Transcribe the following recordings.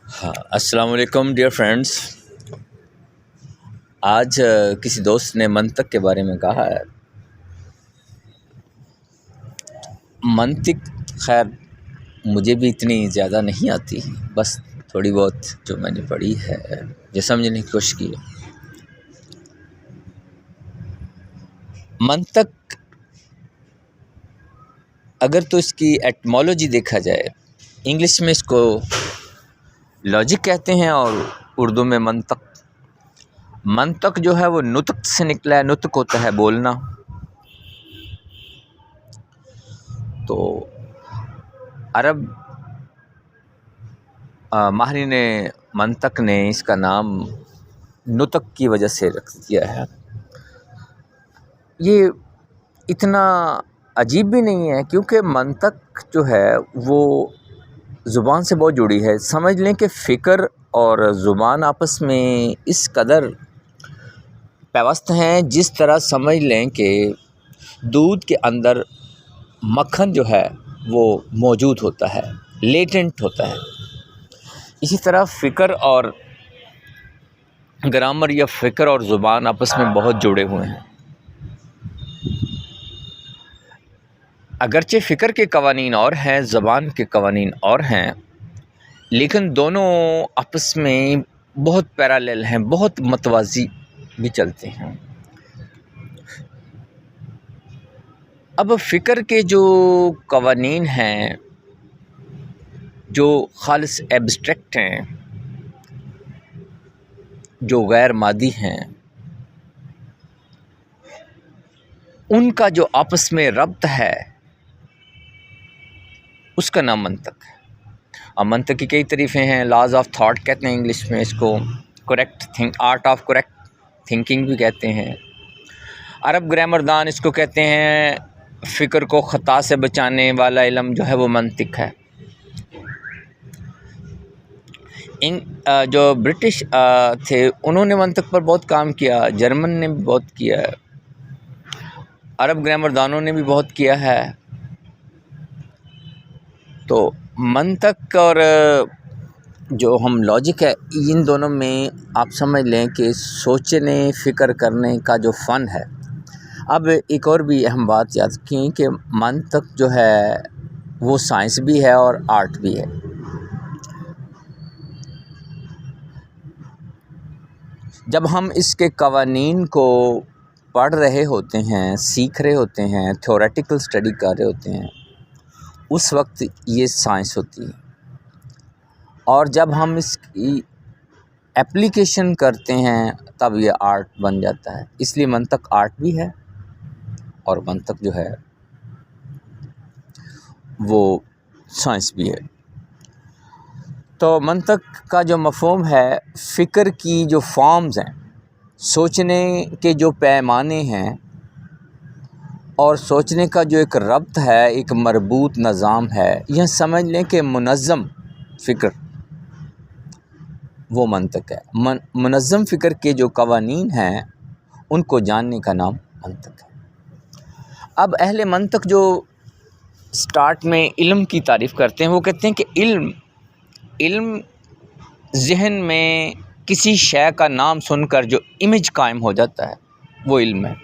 ہاں، السلام علیکم ڈیئر فرینڈس۔ آج کسی دوست نے منطق کے بارے میں کہا ہے۔ منطق خیر مجھے بھی اتنی زیادہ نہیں آتی، بس تھوڑی بہت جو میں نے پڑھی ہے جو سمجھنے کی کوشش کی ہے۔ منطق اگر تو اس کی ایٹمالوجی دیکھا جائے، انگلش میں اس کو لاجک کہتے ہیں اور اردو میں منطق۔ منطق جو ہے وہ نطق سے نکلا ہے، نطق ہوتا ہے بولنا۔ تو عرب ماہرین منطق نے اس کا نام نطق کی وجہ سے رکھ دیا ہے۔ یہ اتنا عجیب بھی نہیں ہے، کیونکہ منطق جو ہے وہ زبان سے بہت جڑی ہے۔ سمجھ لیں کہ فکر اور زبان آپس میں اس قدر پیوست ہیں، جس طرح سمجھ لیں کہ دودھ کے اندر مکھن جو ہے وہ موجود ہوتا ہے، لیٹنٹ ہوتا ہے۔ اسی طرح فکر اور گرامر یا فکر اور زبان آپس میں بہت جڑے ہوئے ہیں۔ اگرچہ فکر کے قوانین اور ہیں، زبان کے قوانین اور ہیں، لیکن دونوں آپس میں بہت پیرالل ہیں، بہت متوازی بھی چلتے ہیں۔ اب فکر کے جو قوانین ہیں، جو خالص ایبسٹریکٹ ہیں، جو غیر مادی ہیں، ان کا جو آپس میں ربط ہے اس کا نام منطق ہے۔ اب منطق کی کئی طریقیں ہیں۔ لاز آف تھاٹ کہتے ہیں انگلش میں اس کو، آرٹ آف کریکٹ تھنکنگ بھی کہتے ہیں۔ عرب گرامر دان اس کو کہتے ہیں فکر کو خطا سے بچانے والا علم جو ہے وہ منطق ہے۔ جو برٹش تھے انہوں نے منطق پر بہت کام کیا، جرمن نے بھی بہت کیا ہے، عرب گرامر دانوں نے بھی بہت کیا ہے۔ تو منطق اور جو ہم لاجک ہے، ان دونوں میں آپ سمجھ لیں کہ سوچنے فکر کرنے کا جو فن ہے۔ اب ایک اور بھی اہم بات یاد رکھیں کہ منطق جو ہے وہ سائنس بھی ہے اور آرٹ بھی ہے۔ جب ہم اس کے قوانین کو پڑھ رہے ہوتے ہیں، سیکھ رہے ہوتے ہیں، تھیوریٹیکل اسٹڈی کر رہے ہوتے ہیں، اس وقت یہ سائنس ہوتی ہے، اور جب ہم اس کی اپلیکیشن کرتے ہیں تب یہ آرٹ بن جاتا ہے۔ اس لیے منطق آرٹ بھی ہے اور منطق جو ہے وہ سائنس بھی ہے۔ تو منطق کا جو مفہوم ہے، فکر کی جو فارمز ہیں، سوچنے کے جو پیمانے ہیں، اور سوچنے کا جو ایک ربط ہے، ایک مربوط نظام ہے، یہ سمجھ لیں کہ منظم فکر وہ منطق ہے۔ منظم فکر کے جو قوانین ہیں ان کو جاننے کا نام منطق ہے۔ اب اہل منطق جو سٹارٹ میں علم کی تعریف کرتے ہیں، وہ کہتے ہیں کہ علم ذہن میں کسی شے کا نام سن کر جو امیج قائم ہو جاتا ہے وہ علم ہے۔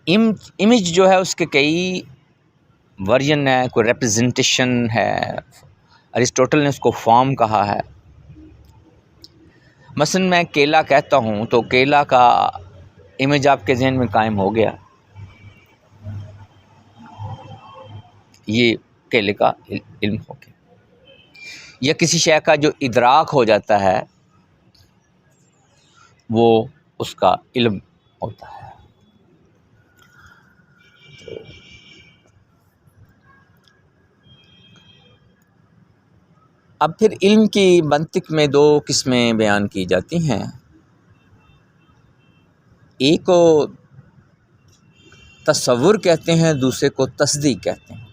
امیج جو ہے اس کے کئی ورژن ہے، کوئی ریپرزنٹیشن ہے۔ ارسطوٹل نے اس کو فارم کہا ہے۔ مثلا میں کیلا کہتا ہوں تو کیلا کا امیج آپ کے ذہن میں قائم ہو گیا، یہ کیلے کا علم ہو گیا۔ یا کسی شے کا جو ادراک ہو جاتا ہے وہ اس کا علم ہوتا ہے۔ اب پھر علم کی منطق میں دو قسمیں بیان کی جاتی ہیں۔ ایک کو تصور کہتے ہیں، دوسرے کو تصدیق کہتے ہیں۔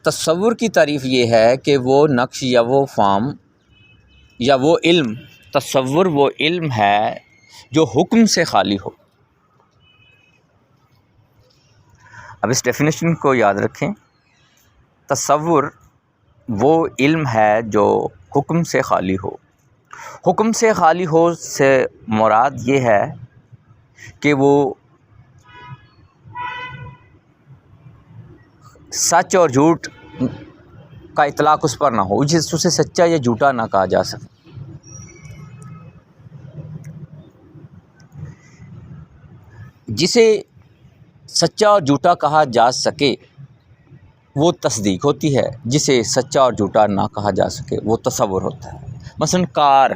تصور کی تعریف یہ ہے کہ وہ نقش یا وہ فارم یا وہ علم، تصور وہ علم ہے جو حکم سے خالی ہو۔ اب اس ڈیفینیشن کو یاد رکھیں، تصور وہ علم ہے جو حکم سے خالی ہو۔ حکم سے خالی ہو سے مراد یہ ہے کہ وہ سچ اور جھوٹ کا اطلاق اس پر نہ ہو، جس اسے سچا یا جھوٹا نہ کہا جا سکے۔ جسے سچا اور جھوٹا کہا جا سکے وہ تصدیق ہوتی ہے، جسے سچا اور جھوٹا نہ کہا جا سکے وہ تصور ہوتا ہے۔ مثلا کار،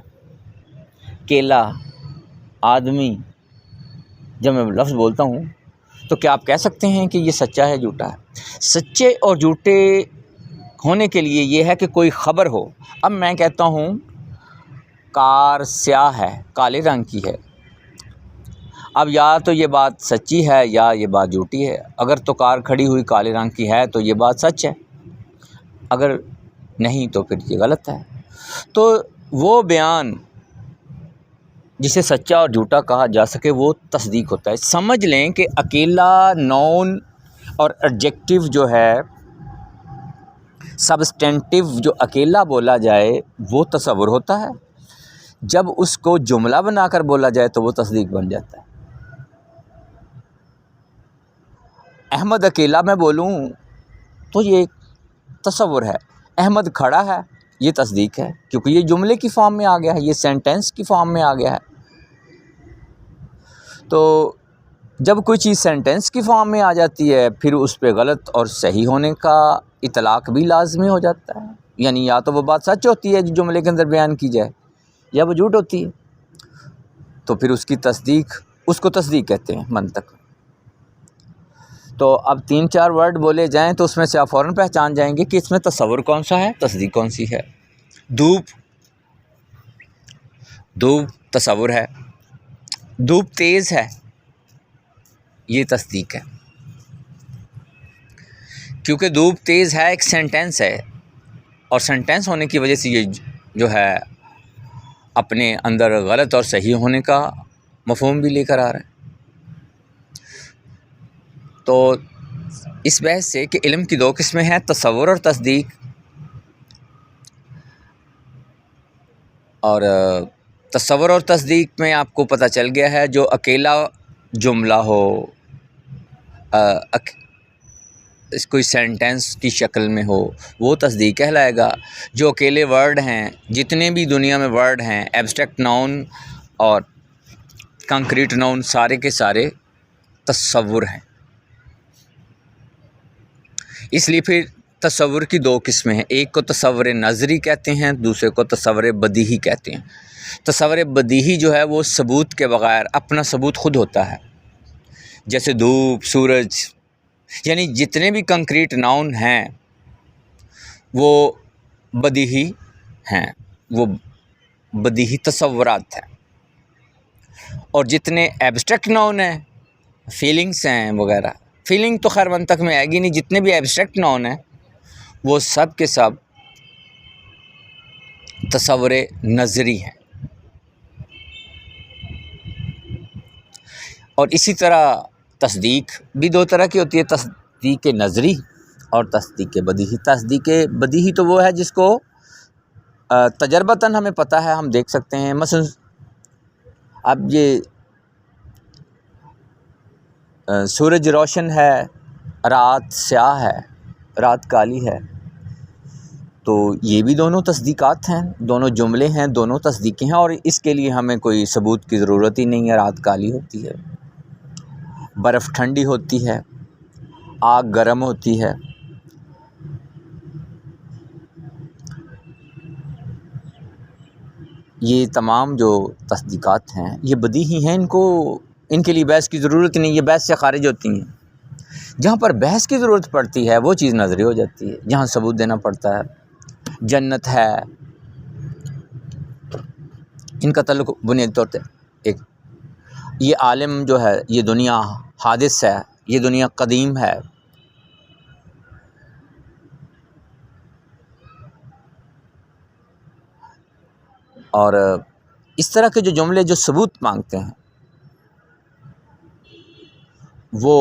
کیلا، آدمی، جب میں لفظ بولتا ہوں تو کیا آپ کہہ سکتے ہیں کہ یہ سچا ہے جھوٹا ہے؟ سچے اور جھوٹے ہونے کے لیے یہ ہے کہ کوئی خبر ہو۔ اب میں کہتا ہوں کار سیاہ ہے، کالے رنگ کی ہے، اب یا تو یہ بات سچی ہے یا یہ بات جھوٹی ہے۔ اگر تو کار کھڑی ہوئی کالے رنگ کی ہے تو یہ بات سچ ہے، اگر نہیں تو پھر یہ غلط ہے۔ تو وہ بیان جسے سچا اور جھوٹا کہا جا سکے وہ تصدیق ہوتا ہے۔ سمجھ لیں کہ اکیلا نون اور ایڈجیکٹو جو ہے، سبسٹینٹیو جو اکیلا بولا جائے وہ تصور ہوتا ہے، جب اس کو جملہ بنا کر بولا جائے تو وہ تصدیق بن جاتا ہے۔ احمد اکیلا میں بولوں تو یہ ایک تصور ہے، احمد کھڑا ہے یہ تصدیق ہے، کیونکہ یہ جملے کی فارم میں آ گیا ہے، یہ سینٹینس کی فارم میں آ گیا ہے۔ تو جب کوئی چیز سینٹینس کی فارم میں آ جاتی ہے پھر اس پہ غلط اور صحیح ہونے کا اطلاق بھی لازمی ہو جاتا ہے، یعنی یا تو وہ بات سچ ہوتی ہے جو جملے کے اندر بیان کی جائے یا وہ جھوٹ ہوتی ہے، تو پھر اس کی تصدیق، اس کو تصدیق کہتے ہیں منطق۔ تو اب 3-4 ورڈ بولے جائیں تو اس میں سے آپ فوراً پہچان جائیں گے کہ اس میں تصور کون سا ہے، تصدیق کون سی ہے۔ دھوپ، دھوپ تصور ہے، دھوپ تیز ہے یہ تصدیق ہے، کیونکہ دھوپ تیز ہے ایک سینٹینس ہے، اور سینٹینس ہونے کی وجہ سے یہ جو ہے اپنے اندر غلط اور صحیح ہونے کا مفہوم بھی لے کر آ رہا ہے۔ تو اس بحث سے کہ علم کی 2 قسمیں ہیں، تصور اور تصدیق، اور تصور اور تصدیق میں آپ کو پتہ چل گیا ہے جو اکیلا جملہ ہو، کوئی سینٹینس کی شکل میں ہو وہ تصدیق کہلائے گا۔ جو اکیلے ورڈ ہیں، جتنے بھی دنیا میں ورڈ ہیں، ایبسٹریکٹ ناؤن اور کنکریٹ ناؤن، سارے کے سارے تصور ہیں۔ اس لیے پھر تصور کی 2 قسمیں ہیں، ایک کو تصور نظری کہتے ہیں، دوسرے کو تصور بدیہی کہتے ہیں۔ تصور بدیہی جو ہے وہ ثبوت کے بغیر اپنا ثبوت خود ہوتا ہے، جیسے دھوپ، سورج، یعنی جتنے بھی کنکریٹ ناؤن ہیں وہ بدیہی ہیں، وہ بدیہی تصورات ہیں، اور جتنے ایبسٹریکٹ ناؤن ہیں، فیلنگس ہیں وغیرہ، فیلنگ تو خیر منطق میں آئے گی نہیں، جتنے بھی ایبسٹریکٹ ناؤن ہیں وہ سب کے سب تصور نظری ہیں۔ اور اسی طرح تصدیق بھی 2 طرح کی ہوتی ہے، تصدیق نظری اور تصدیق بدیہی۔ تصدیق بدیہی تو وہ ہے جس کو تجربتاً ہمیں پتہ ہے، ہم دیکھ سکتے ہیں۔ مثلا اب یہ سورج روشن ہے، رات سیاہ ہے، رات کالی ہے، تو یہ بھی دونوں تصدیقات ہیں، دونوں جملے ہیں، دونوں تصدیقیں ہیں، اور اس کے لیے ہمیں کوئی ثبوت کی ضرورت ہی نہیں ہے۔ رات کالی ہوتی ہے، برف ٹھنڈی ہوتی ہے، آگ گرم ہوتی ہے، یہ تمام جو تصدیقات ہیں یہ بدیہی ہیں، ان کے لیے بحث کی ضرورت نہیں، یہ بحث سے خارج ہوتی ہیں۔ جہاں پر بحث کی ضرورت پڑتی ہے وہ چیز نظری ہو جاتی ہے، جہاں ثبوت دینا پڑتا ہے۔ جنت ہے، ان کا تعلق بنیادی طور پہ ایک یہ عالم جو ہے، یہ دنیا حادث ہے، یہ دنیا قدیم ہے، اور اس طرح کے جو جملے جو ثبوت مانگتے ہیں وہ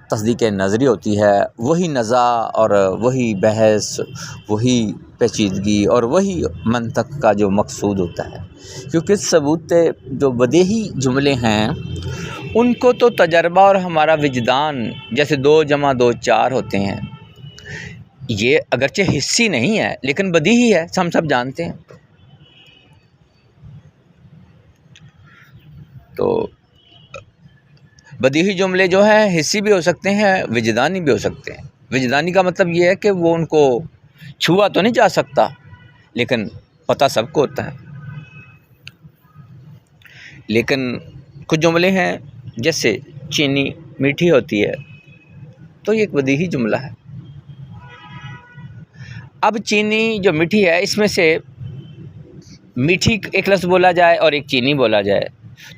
تصدیق نظری ہوتی ہے، وہی نزاع اور وہی بحث، وہی پیچیدگی اور وہی منطق کا جو مقصود ہوتا ہے، کیونکہ ثبوت جو بدیہی جملے ہیں ان کو تو تجربہ اور ہمارا وجدان، جیسے 2 + 2 4 ہوتے ہیں، یہ اگرچہ حسی نہیں ہے لیکن بدیہی ہے، ہم سب جانتے ہیں۔ تو بدیہی جملے جو ہیں حسی بھی ہو سکتے ہیں، وجدانی بھی ہو سکتے ہیں۔ وجدانی کا مطلب یہ ہے کہ وہ ان کو چھوا تو نہیں جا سکتا لیکن پتہ سب کو ہوتا ہے۔ لیکن کچھ جملے ہیں جیسے چینی میٹھی ہوتی ہے، تو یہ ایک بدیہی جملہ ہے۔ اب چینی جو میٹھی ہے، اس میں سے میٹھی ایک لفظ بولا جائے اور ایک چینی بولا جائے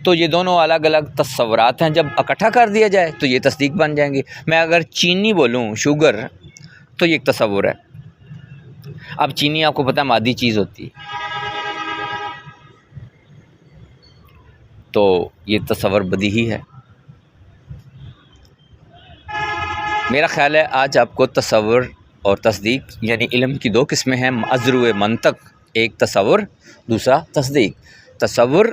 تو یہ دونوں الگ الگ تصورات ہیں، جب اکٹھا کر دیا جائے تو یہ تصدیق بن جائیں گی۔ میں اگر چینی بولوں، شوگر، تو یہ ایک تصور ہے۔ اب چینی آپ کو پتہ ہے مادی چیز ہوتی ہے، تو یہ تصور بدیہی ہے۔ میرا خیال ہے آج آپ کو تصور اور تصدیق یعنی علم کی 2 قسمیں ہیں، ازرو منطق، ایک تصور، دوسرا تصدیق۔ تصور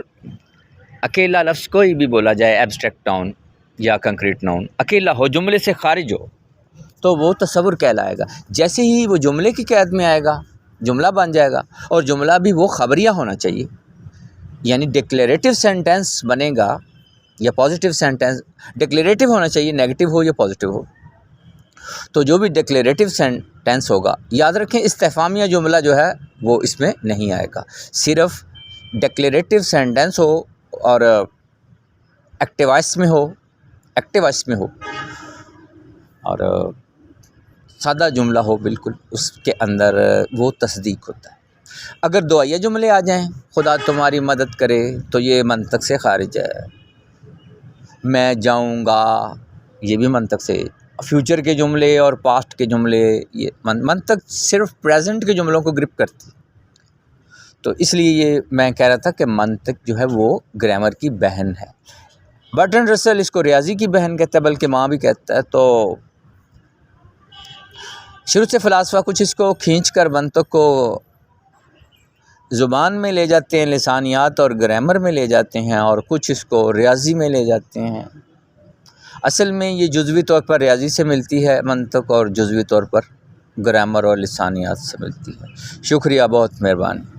اکیلا لفظ کوئی بھی بولا جائے، ایبسٹریکٹ ناؤن یا کنکریٹ ناؤن، اکیلا ہو، جملے سے خارج ہو، تو وہ تصور کہلائے گا۔ جیسے ہی وہ جملے کی قید میں آئے گا، جملہ بن جائے گا، اور جملہ بھی وہ خبریہ ہونا چاہیے، یعنی ڈکلیریٹو سینٹینس بنے گا یا پازیٹیو سینٹینس۔ ڈکلیریٹو ہونا چاہیے، نیگیٹو ہو یا پازیٹیو ہو۔ تو جو بھی ڈکلیریٹو سینٹینس ہوگا، یاد رکھیں استفہامیہ جملہ جو ہے وہ اس میں نہیں آئے گا، صرف ڈکلیریٹو سینٹینس ہو اور ایکٹیو وائس میں ہو اور سادہ جملہ ہو، بالکل اس کے اندر وہ تصدیق ہوتا ہے۔ اگر دعائیہ جملے آ جائیں، خدا تمہاری مدد کرے، تو یہ منطق سے خارج ہے۔ میں جاؤں گا، یہ بھی منطق سے۔ فیوچر کے جملے اور پاسٹ کے جملے، یہ منطق صرف پریزنٹ کے جملوں کو گرپ کرتی، تو اس لیے یہ میں کہہ رہا تھا کہ منطق جو ہے وہ گرامر کی بہن ہے۔ برٹرنڈ رسل اس کو ریاضی کی بہن کہتا ہے، بلکہ ماں بھی کہتا ہے۔ تو شروع سے فلاسفہ کچھ اس کو کھینچ کر منطق کو زبان میں لے جاتے ہیں، لسانیات اور گرامر میں لے جاتے ہیں، اور کچھ اس کو ریاضی میں لے جاتے ہیں۔ اصل میں یہ جزوی طور پر ریاضی سے ملتی ہے منطق، اور جزوی طور پر گرامر اور لسانیات سے ملتی ہے۔ شکریہ، بہت مہربانی۔